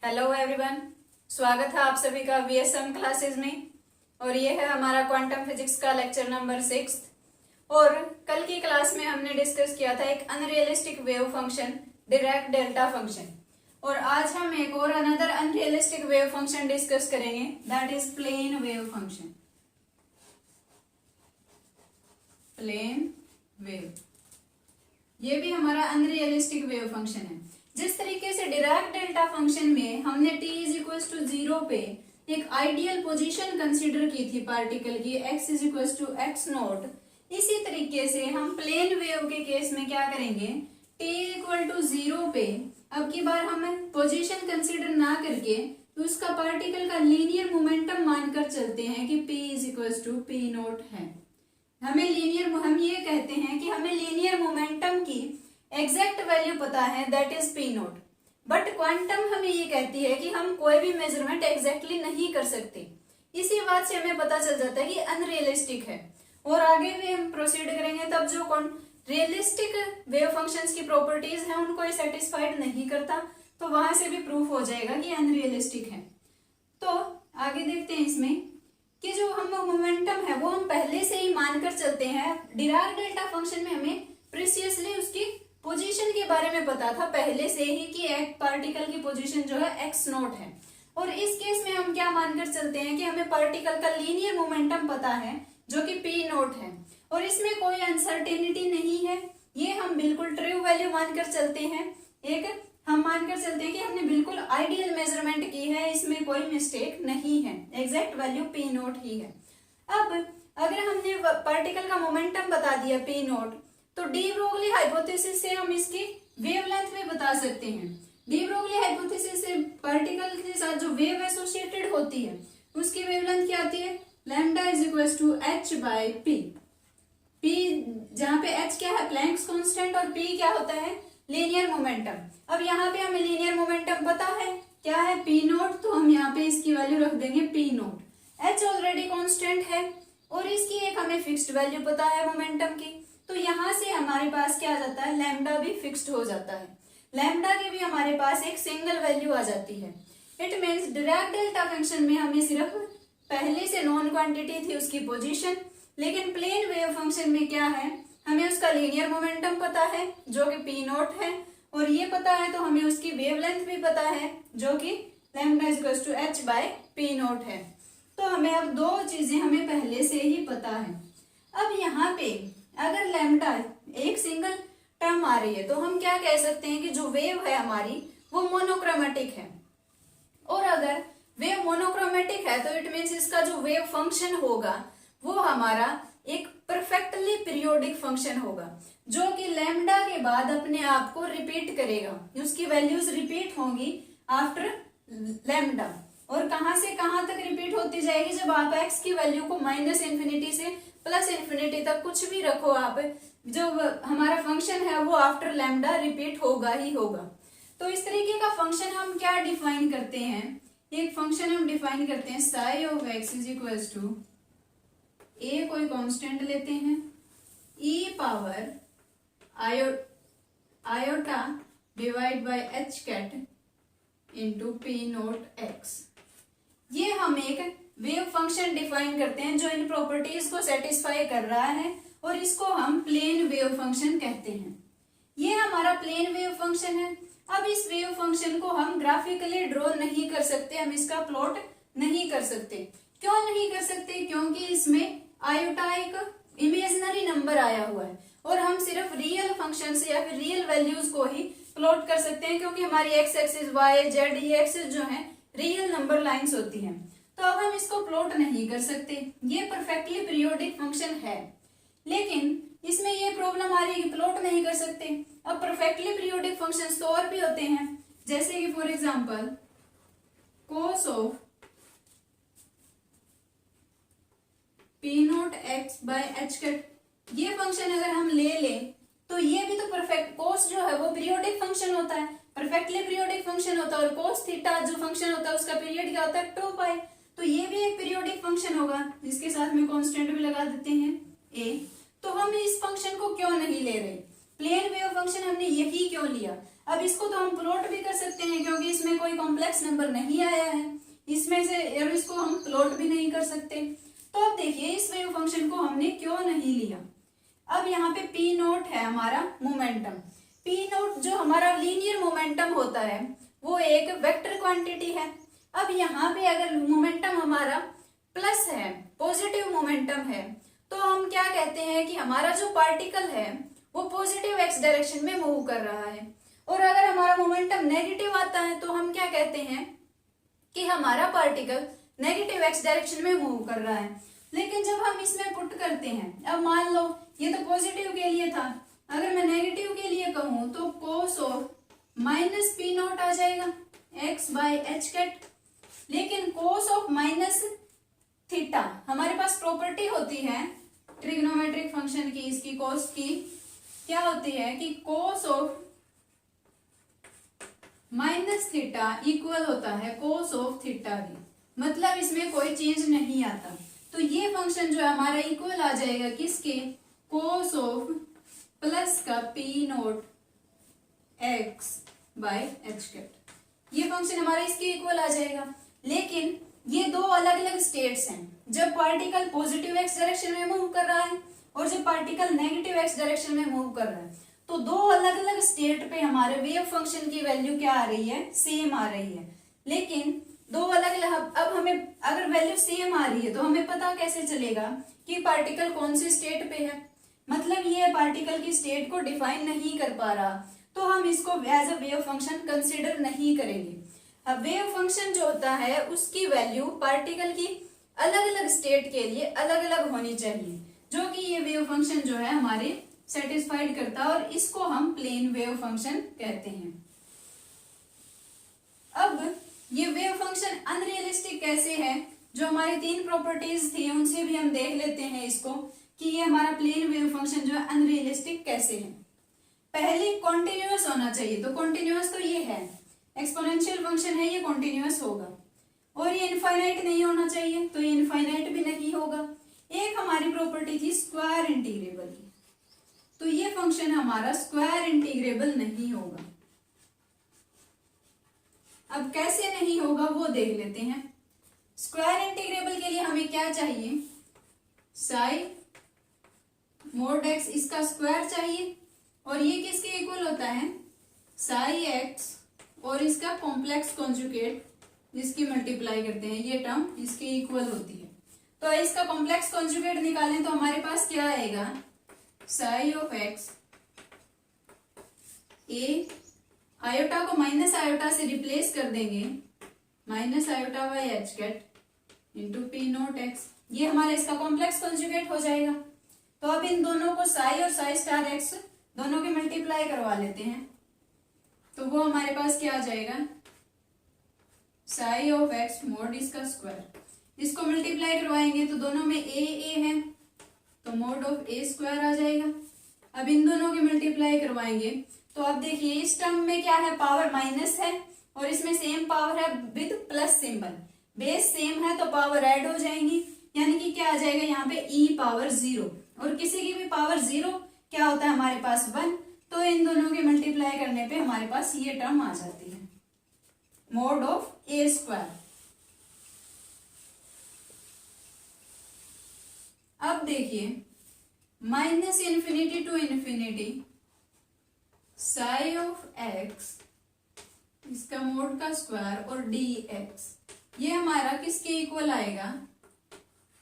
Hello everyone, स्वागत है आप सभी का वीएसएम क्लासेस में। और ये है हमारा क्वांटम फिजिक्स का लेक्चर नंबर 6। और कल की क्लास में हमने डिस्कस किया था एक unrealistic wave function Dirac delta function. और आज हम एक और another unrealistic wave function discuss करेंगे, that is plane wave function. Plane wave ये भी हमारा अनरियलिस्टिक वेव फंक्शन है। जिस तरीके से डिराक डेल्टा फंक्शन में हमने t इज इक्वल टू 0 पे एक आइडियल पोजीशन कंसीडर की थी पार्टिकल की x is equal to x naught, इसी तरीके से हम प्लेन वेव के केस में क्या करेंगे, t इक्वल टू 0 पे अब की बार हमें पोजीशन कंसीडर ना करके तो उसका पार्टिकल का लीनियर मोमेंटम मानकर चलते हैं कि p is equal to p naught है। हम ये कहते हैं कि हमें लीनियर मोमेंटम की एग्जैक्ट वैल्यू पता है, that is p naught. But quantum हमें ये कहती है कि हम कोई भी मेजरमेंट एग्जैक्टली नहीं कर सकते। इसी बात से हमें पता चल जाता है कि अनरियलिस्टिक है। और आगे भी हम प्रोसीड करेंगे तब जो रियलिस्टिक वेव फंक्शंस की प्रॉपर्टीज हैं उनको सेटिस्फाइड नहीं करता, तो वहां से भी प्रूफ हो जाएगा कि अनरियलिस्टिक है। तो आगे देखते हैं इसमें कि जो हम मोमेंटम है वो हम पहले से ही मानकर चलते हैं। डिराक डेल्टा फंक्शन में हमें प्रीसियसली उसकी पोजीशन के बारे में पता था पहले से ही कि एक पार्टिकल की पोजीशन जो है x नॉट है। और इस केस में हम क्या मानकर चलते हैं कि हमें पार्टिकल का लीनियर मोमेंटम पता है जो कि p नॉट है, और इसमें कोई अनसर्टेनिटी नहीं है। ये हम बिल्कुल ट्रू वैल्यू मानकर चलते हैं। हम मानकर चलते हैं कि हमने बिल्कुल आइडियल मेजरमेंट की है, इसमें कोई मिस्टेक नहीं है, एग्जैक्ट वैल्यू p नॉट ही है। अब अगर हमने पार्टिकल का मोमेंटम बता दिया p नॉट, तो डी ब्रोगली हाइपोथेसिस से हम इसकी वेवलेंथ भी बता सकते हैं। डी ब्रोगली हाइपोथेसिस से पार्टिकल के साथ जो वेव एसोसिएटेड होती है उसकी वेवलेंथ क्या आती है, lambda is equal to h by p। p जहाँ पे h क्या है, प्लैंक्स कांस्टेंट, और p क्या होता है, लीनियर मोमेंटम। अब यहाँ पे हमें लीनियर मोमेंटम पता है क्या है, p नोट, तो हम यहाँ पे इसकी वैल्यू रख देंगे p note. h already constant है और इसकी एक हमें फिक्स्ड वैल्यू पता है मोमेंटम की, तो यहाँ से हमारे पास क्या आ जाता है, लैम्डा भी फिक्स्ड हो जाता है। लैम्डा की भी हमारे पास एक सिंगल वैल्यू आ जाती है। It means Dirac delta function में हमें सिर्फ पहले से नॉन क्वांटिटी थी उसकी पोजीशन, लेकिन प्लेन वेव फंक्शन में क्या है, हमें उसका लीनियर मोमेंटम पता है जो कि पी नॉट है, और ये पता है तो हमें उसकी वेवलेंथ भी पता है जो कि lambda is equal to h by p naught है। तो हमें अब दो चीजें हमें पहले से ही पता है। अब यहाँ पे अगर लैम्डा एक सिंगल टर्म आ रही है तो हम क्या कह सकते हैं कि जो वेव है हमारी वो मोनोक्रोमेटिक है। और अगर वेव मोनोक्रोमेटिक है तो इट मीन्स इसका जो वेव फंक्शन होगा वो हमारा एक परफेक्टली पीरियोडिक फंक्शन होगा, जो कि लैम्डा के बाद अपने आप को रिपीट करेगा। उसकी वैल्यूज रिपीट होंगी आफ्टर लैम्डा, और कहां से कहां तक रिपीट होती जाएगी, जब आप x की वैल्यू को माइनस इन्फिनिटी से प्लस इन्फिनिटी तक कुछ भी रखो आप, जो हमारा फंक्शन है वो आफ्टर लैम्डा रिपीट होगा ही होगा। तो इस तरीके का फंक्शन हम क्या डिफाइन करते हैं, एक फंक्शन हम डिफाइन करते हैं psi of x is equal to A, कोई कांस्टेंट लेते हैं, e power iota divide by h cut into p naught x। ये हम एक वेव फंक्शन डिफाइन करते हैं जो इन प्रॉपर्टीज को सेटिस्फाई कर रहा है, और इसको हम प्लेन वेव फंक्शन कहते हैं। ये हमारा प्लेन वेव फंक्शन है। अब इस वेव फंक्शन को हम ग्राफिकली ड्रॉ नहीं कर सकते, हम इसका प्लॉट नहीं कर सकते। क्यों नहीं कर सकते, क्योंकि इसमें आयोटा एक इमेजिनरी नंबर आया हुआ है, और हम सिर्फ रियल फंक्शन से या फिर रियल वैल्यूज को ही प्लॉट कर सकते हैं, क्योंकि हमारी एक्स एक्सिस, वाई, जेड, ये एक्सिस जो है रियल नंबर लाइंस होती हैं। तो अब हम इसको प्लॉट नहीं कर सकते। ये परफेक्टली पीरियोडिक फंक्शन है, लेकिन इसमें ये प्रॉब्लम आ रही है कि प्लॉट नहीं कर सकते। अब परफेक्टली पीरियोडिक फंक्शंस तो और भी होते हैं, जैसे कि for example cos of p naught x by h cut, ये फंक्शन अगर हम ले लें तो ये भी तो परफेक्ट, कोस जो है वो पीरियोडिक फंक्शन होता है, परफेक्टली पीरियोडिक फंक्शन होता है, और कोस थीटा जो फंक्शन होता है उसका पीरियड क्या होता है, 2 पाई, तो ये भी एक पीरियोडिक फंक्शन होगा, जिसके साथ में कांस्टेंट भी लगा देते हैं a। तो हम इस फंक्शन को क्यों नहीं ले रहे, प्लेन वेव फंक्शन हमने यही क्यों लिया। अब इसको तो हम प्लॉट भी कर सकते हैं क्योंकि इसमें कोई कॉम्प्लेक्स नंबर नहीं आया है इसमें से, और इसको हम प्लॉट भी नहीं कर सकते। तो अब देखिए इस वेव फंक्शन को हमने क्यों नहीं लिया। अब यहाँ पे पी नोट है हमारा मोमेंटम। पी नोट जो हमारा लीनियर मोमेंटम होता है वो एक वेक्टर क्वांटिटी है। अब यहाँ पे अगर मोमेंटम हमारा प्लस है, पॉजिटिव मोमेंटम है, तो हम क्या कहते हैं कि हमारा जो पार्टिकल है वो पॉजिटिव एक्स डायरेक्शन में मूव कर रहा है। और अगर हमारा मोमेंटम नेगेटिव आता है तो हम क्या कहते हैं कि हमारा पार्टिकल नेगेटिव एक्स डायरेक्शन में मूव कर रहा है। लेकिन जब हम इसमें पुट करते हैं, अब मान लो ये तो पॉजिटिव के लिए था, अगर मैं नेगेटिव के लिए कहूं तो cos of minus p naught आ जाएगा x बाय एच कैट। लेकिन cos ऑफ माइनस थीटा, हमारे पास प्रॉपर्टी होती है ट्रिग्नोमेट्रिक फंक्शन की, इसकी cos की क्या होती है कि cos of minus theta equal होता है cos ऑफ थीटा भी, मतलब इसमें कोई चेंज नहीं आता। तो ये फंक्शन जो है हमारा इक्वल आ जाएगा किसके, cos ऑफ प्लस का p naught x by h cut. ये फंक्शन हमारा इसके इक्वल आ जाएगा। लेकिन ये दो अलग अलग स्टेट्स हैं, जब पार्टिकल पॉजिटिव एक्स डायरेक्शन में मूव कर रहा है और जब पार्टिकल नेगेटिव एक्स डायरेक्शन में मूव कर रहा है, तो दो अलग अलग स्टेट पे हमारे वेव फंक्शन की वैल्यू क्या आ रही है, सेम आ रही है। लेकिन दो अलग अलग, अब हमें अगर वैल्यू सेम आ रही है तो हमें पता कैसे चलेगा कि पार्टिकल कौन से स्टेट पे है, मतलब ये पार्टिकल की स्टेट को डिफाइन नहीं कर पा रहा, तो हम इसको as a wave function consider नहीं करेंगे। अब वेव फंक्शन जो होता है उसकी वैल्यू पार्टिकल की अलग अलग स्टेट के लिए अलग अलग होनी चाहिए, जो कि ये वेव फंक्शन जो है हमारे सेटिस्फाइड करता है, और इसको हम प्लेन वेव फंक्शन कहते हैं। अब ये वेव फंक्शन अनरियलिस्टिक कैसे है, जो हमारी तीन प्रॉपर्टीज थी उनसे भी हम देख लेते हैं इसको कि ये हमारा प्लेन वेव फंक्शन जो है अनरियलिस्टिक कैसे है। पहले कॉन्टिन्यूअस होना चाहिए, तो कॉन्टिन्यूअस तो ये है, एक्सपोनेंशियल फंक्शन है, ये कॉन्टिन्यूअस होगा। और ये इनफाइनाइट नहीं होना चाहिए, तो ये इनफाइनाइट भी नहीं होगा। एक हमारी प्रॉपर्टी थी स्क्वायर इंटीग्रेबल की, तो ये फंक्शन हमारा स्क्वायर इंटीग्रेबल नहीं होगा। अब कैसे नहीं होगा वो देख लेते हैं। स्क्वायर इंटीग्रेबल के लिए हमें क्या चाहिए, साई मोड एक्स इसका स्क्वायर चाहिए, और ये किसके इक्वल होता है, साई एक्स और इसका कॉम्प्लेक्स कॉन्जुगेट जिसकी मल्टीप्लाई करते हैं, ये टर्म इसके इक्वल होती है। तो इसका कॉम्प्लेक्स कॉन्जुगेट निकालें तो हमारे पास क्या आएगा, psi of x a, iota को माइनस आयोटा से रिप्लेस कर देंगे, minus iota by h cut into p naught x, ये हमारा इसका कॉम्प्लेक्स कॉन्जुगेट हो जाएगा। तो अब इन दोनों को साई और साई स्टार एक्स दोनों के मल्टीप्लाई करवा लेते हैं, तो वो हमारे पास क्या आ जाएगा, साई ऑफ एक्स मोड इसका स्क्वायर। इसको मल्टीप्लाई करवाएंगे तो दोनों में ए है, तो मोड ऑफ ए स्क्वायर आ जाएगा। अब इन दोनों के मल्टीप्लाई करवाएंगे तो अब देखिए इस टर्म में क्या है, पावर माइनस है और इसमें सेम पावर है with plus symbol, base same है तो पावर ऐड हो जाएंगी, यानी कि क्या आ जाएगा यहाँ पे ई पावर 0, और किसी की भी पावर 0 क्या होता है हमारे पास 1, तो इन दोनों के मल्टीप्लाई करने पे हमारे पास ये टर्म आ जाती है, मोड ऑफ ए स्क्वायर। अब देखिए minus infinity to infinity psi of x इसका मोड का स्क्वायर और डी एक्स, ये हमारा किसके इक्वल आएगा,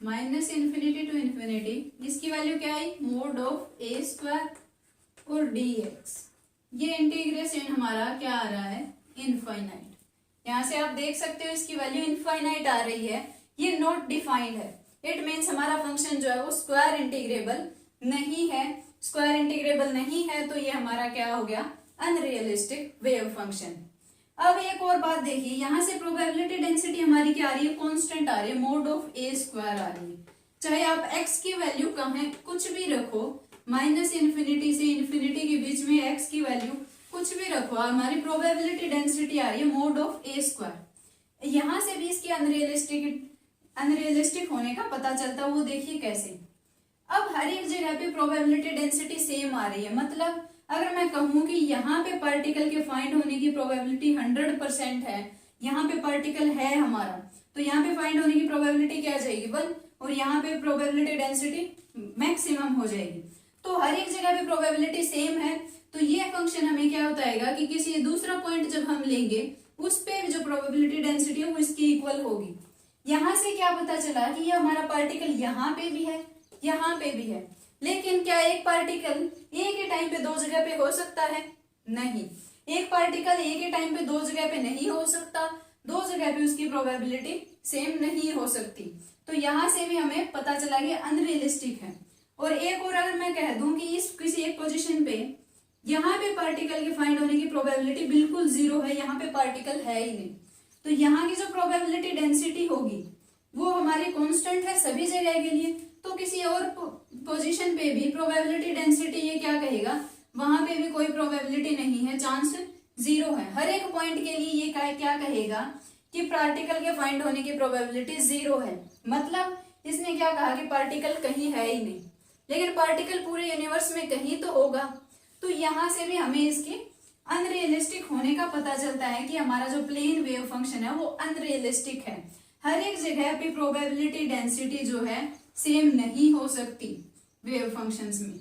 माइनस इन्फिनिटी टू इन्फिनिटी, इसकी वैल्यू क्या आई, मोड ऑफ ए स्क्वायर और डी एक्स। ये इंटीग्रेशन हमारा क्या आ रहा है, इनफाइनाइट। यहाँ से आप देख सकते हो इसकी वैल्यू इनफाइनाइट आ रही है, ये नॉट डिफाइंड है, इट मीन्स हमारा फंक्शन जो है वो स्क्वायर इंटीग्रेबल नहीं है। स्क्वायर इंटीग्रेबल नहीं है तो ये हमारा क्या हो गया, अनरियलिस्टिक वेव फंक्शन। अब एक और बात देखिए, यहाँ से प्रोबेबिलिटी डेंसिटी हमारी क्या आ रही है, कांस्टेंट आ रही है, मोड ऑफ ए स्क्वायर आ रही है। चाहे आप x की वैल्यू कहें कुछ भी रखो, माइनस इन्फिनिटी से इन्फिनिटी के बीच में x की वैल्यू कुछ भी रखो, हमारी प्रोबेबिलिटी डेंसिटी आ रही है मोड ऑफ ए स्क्वायर। यहाँ से भी इसकी अनरियलिस्टिक होने का पता चलता, वो देखिए कैसे। अब हर एक जगह पे प्रोबेबिलिटी डेंसिटी सेम आ रही है, मतलब अगर मैं कहूं कि यहाँ पे पार्टिकल के फाइंड होने की प्रोबेबिलिटी 100% है, यहाँ पे पार्टिकल है हमारा, तो यहाँ पे फाइंड होने की प्रोबेबिलिटी क्या आ जाएगी 1, और यहाँ पे प्रोबेबिलिटी डेंसिटी मैक्सिमम हो जाएगी। तो हर एक जगह पे प्रोबेबिलिटी सेम है, तो ये फंक्शन हमें क्या बताएगा कि किसी दूसरा पॉइंट जब हम लेंगे उस पे जो प्रोबेबिलिटी डेंसिटी है वो इसकी इक्वल होगी। यहाँ से क्या पता चला कि ये हमारा पार्टिकल यहाँ पे भी है, यहाँ पे भी है, लेकिन क्या एक पार्टिकल एक ही टाइम पे दो जगह पे हो सकता है? नहीं, एक पार्टिकल एक ही टाइम पे दो जगह पे नहीं हो सकता, दो जगह पे उसकी प्रोबेबिलिटी सेम नहीं हो सकती। तो यहाँ से भी हमें पता चला कि अनरियलिस्टिक है। और एक और अगर मैं कह दूं कि इस किसी एक पोजीशन पे यहाँ पे पार्टिकल के फाइंड होने की प्रोबेबिलिटी बिल्कुल 0 है, यहाँ पे पार्टिकल है ही नहीं, तो यहाँ की जो प्रोबेबिलिटी डेंसिटी होगी वो हमारी कांस्टेंट है सभी जगह के लिए। तो किसी और पोजीशन पे भी प्रोबेबिलिटी डेंसिटी ये क्या कहेगा, वहां पे भी कोई प्रोबेबिलिटी नहीं है, चांस 0 है। हर एक पॉइंट के लिए ये क्या कहेगा कि पार्टिकल के फाइंड होने की प्रोबेबिलिटी 0 है। मतलब इसने क्या कहा कि पार्टिकल कहीं है ही नहीं, लेकिन पार्टिकल पूरे यूनिवर्स में कहीं तो होगा। तो यहाँ से भी हमें इसकी अनरियलिस्टिक होने का पता चलता है कि हमारा जो प्लेन वेव फंक्शन है वो अनरियलिस्टिक है। हर एक जगह पे प्रोबेबिलिटी डेंसिटी जो है सेम नहीं हो सकती वेव फंक्शंस में।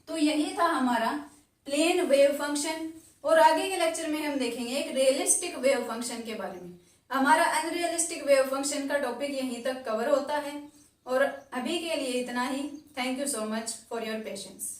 तो यही था हमारा प्लेन वेव फंक्शन, और आगे के लेक्चर में हम देखेंगे एक रियलिस्टिक वेव फंक्शन के बारे में। हमारा अनरियलिस्टिक वेव फंक्शन का टॉपिक यहीं तक कवर होता है, और अभी के लिए इतना ही। Thank you so much for your patience.